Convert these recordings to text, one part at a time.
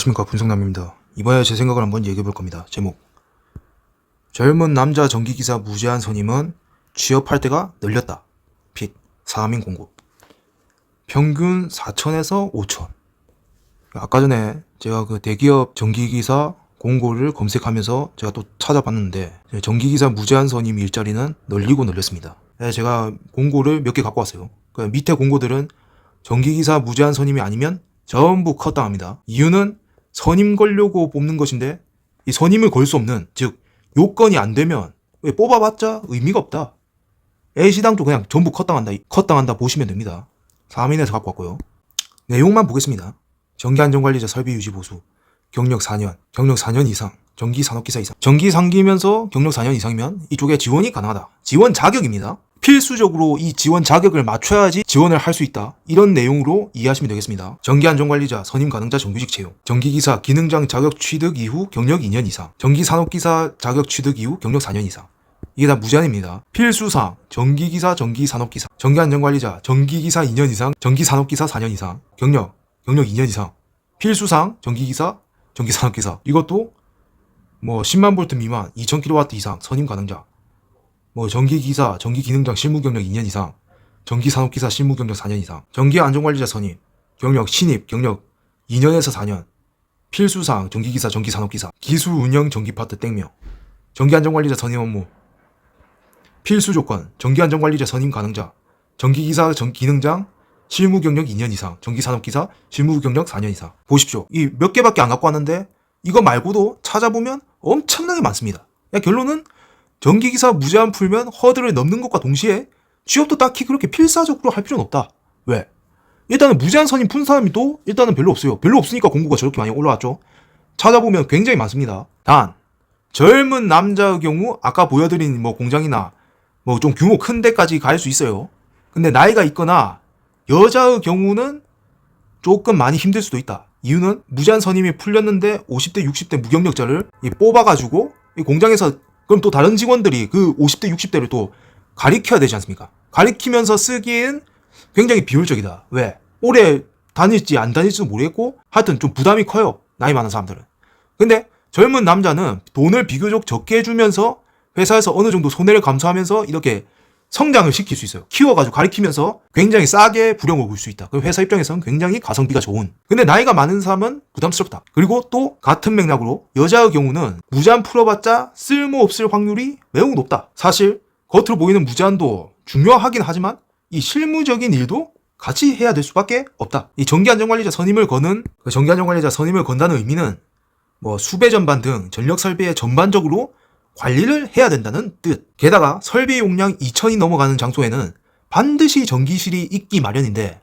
안녕하십니까, 분석남입니다. 이번에 제 생각을 한번 얘기해볼 겁니다. 제목: 젊은 남자 전기기사 무제한 선임은 취업할 때가 늘렸다. 핏 4민 공고. 평균 4,000에서 5,000. 아까 전에 제가 그 대기업 전기기사 공고를 검색하면서 제가 또 찾아봤는데 전기기사 무제한 선임 일자리는 늘리고 늘렸습니다. 제가 공고를 몇 개 갖고 왔어요. 그 밑에 공고들은 전기기사 무제한 선임이 아니면 전부 컷당합니다. 이유는 선임 걸려고 뽑는 것인데 이 선임을 걸 수 없는, 즉 요건이 안 되면 왜 뽑아봤자 의미가 없다. A시당도 그냥 전부 컷당한다 보시면 됩니다. 3인에서 갖고 왔고요. 내용만 보겠습니다. 전기안전관리자 설비유지보수, 경력 4년, 경력 4년 이상, 전기산업기사 이상. 전기 3기면서 경력 4년 이상이면 이쪽에 지원이 가능하다. 지원 자격입니다. 필수적으로 이 지원 자격을 맞춰야지 지원을 할 수 있다. 이런 내용으로 이해하시면 되겠습니다. 전기안전관리자 선임 가능자 정규직 채용, 전기기사 기능장 자격 취득 이후 경력 2년 이상, 전기산업기사 자격 취득 이후 경력 4년 이상. 이게 다 무제한입니다. 필수사항: 전기기사, 전기산업기사, 전기안전관리자, 전기기사 2년 이상, 전기산업기사 4년 이상, 경력 2년 이상. 필수사항: 전기기사, 전기산업기사. 이것도 뭐 10만 볼트 미만, 2000kW 이상 선임 가능자. 뭐 전기기사, 전기기능장 실무 경력 2년 이상, 전기산업기사 실무 경력 4년 이상, 전기안전관리자 선임, 경력 신입, 경력 2년에서 4년, 필수사항, 전기기사, 전기산업기사, 기술 운영 전기파트 땡명, 전기안전관리자 선임 업무, 필수조건, 전기안전관리자 선임 가능자, 전기기사, 전기기능장 실무 경력 2년 이상, 전기산업기사 실무 경력 4년 이상. 보십시오. 이 몇 개밖에 안 갖고 왔는데 이거 말고도 찾아보면 엄청나게 많습니다. 결론은 전기기사 무제한 풀면 허들을 넘는 것과 동시에 취업도 딱히 그렇게 필사적으로 할 필요는 없다. 왜? 일단은 무제한 선임 푼 사람이 또 일단은 별로 없어요. 별로 없으니까 공고가 저렇게 많이 올라왔죠. 찾아보면 굉장히 많습니다. 단 젊은 남자의 경우 아까 보여드린 뭐 공장이나 뭐 좀 규모 큰 데까지 갈 수 있어요. 근데 나이가 있거나 여자의 경우는 조금 많이 힘들 수도 있다. 이유는 무제한 선임이 풀렸는데 50대 60대 무경력자를 뽑아가지고 이 공장에서 그럼 또 다른 직원들이 그 50대 60대를 또 가리켜야 되지 않습니까? 가리키면서 쓰기엔 굉장히 비효율적이다. 왜? 오래 다닐지 안 다닐지도 모르겠고 하여튼 좀 부담이 커요. 나이 많은 사람들은. 근데 젊은 남자는 돈을 비교적 적게 주면서 회사에서 어느 정도 손해를 감수하면서 이렇게 성장을 시킬 수 있어요. 키워가지고 가리키면서 굉장히 싸게 부려먹을 볼 수 있다. 그 회사 입장에서는 굉장히 가성비가 좋은. 근데 나이가 많은 사람은 부담스럽다. 그리고 또 같은 맥락으로 여자의 경우는 무제한 풀어봤자 쓸모없을 확률이 매우 높다. 사실 겉으로 보이는 무제한도 중요하긴 하지만 이 실무적인 일도 같이 해야 될 수밖에 없다. 이 전기안전관리자 선임을 건다는 의미는 뭐 수배 전반 등 전력 설비에 전반적으로 관리를 해야 된다는 뜻. 게다가 설비 용량 2000이 넘어가는 장소에는 반드시 전기실이 있기 마련인데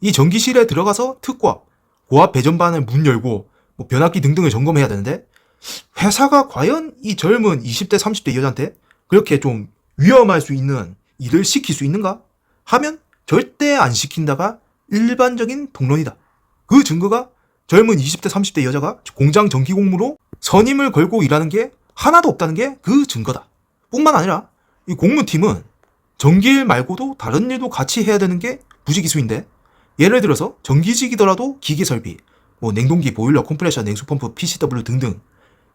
이 전기실에 들어가서 특과, 고압 배전반을 문 열고 뭐 변압기 등등을 점검해야 되는데 회사가 과연 이 젊은 20대 30대 여자한테 그렇게 좀 위험할 수 있는 일을 시킬 수 있는가 하면 절대 안 시킨다가 일반적인 통론이다. 그 증거가 젊은 20대 30대 여자가 공장 전기공무로 선임을 걸고 일하는 게 하나도 없다는 게 그 증거다. 뿐만 아니라 이 공무팀은 전기일 말고도 다른 일도 같이 해야 되는 게 부지기수인데, 예를 들어서 전기직이더라도 기계설비, 뭐 냉동기, 보일러, 컴프레셔, 냉수펌프, PCW 등등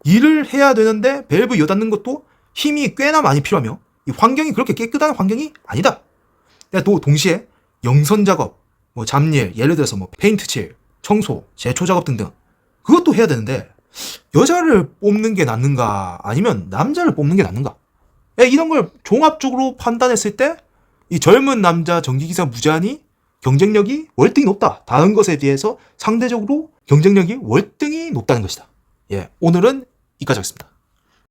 일을 해야 되는데 밸브 여닫는 것도 힘이 꽤나 많이 필요하며 이 환경이 그렇게 깨끗한 환경이 아니다. 또 동시에 영선 작업, 뭐 잡일, 예를 들어서 뭐 페인트 칠, 청소, 제초 작업 등등 그것도 해야 되는데 여자를 뽑는 게 낫는가 아니면 남자를 뽑는 게 낫는가, 이런 걸 종합적으로 판단했을 때 이 젊은 남자 전기기사 무제한이 경쟁력이 월등히 높다. 다른 것에 비해서 상대적으로 경쟁력이 월등히 높다는 것이다. 오늘은 이까지 하겠습니다.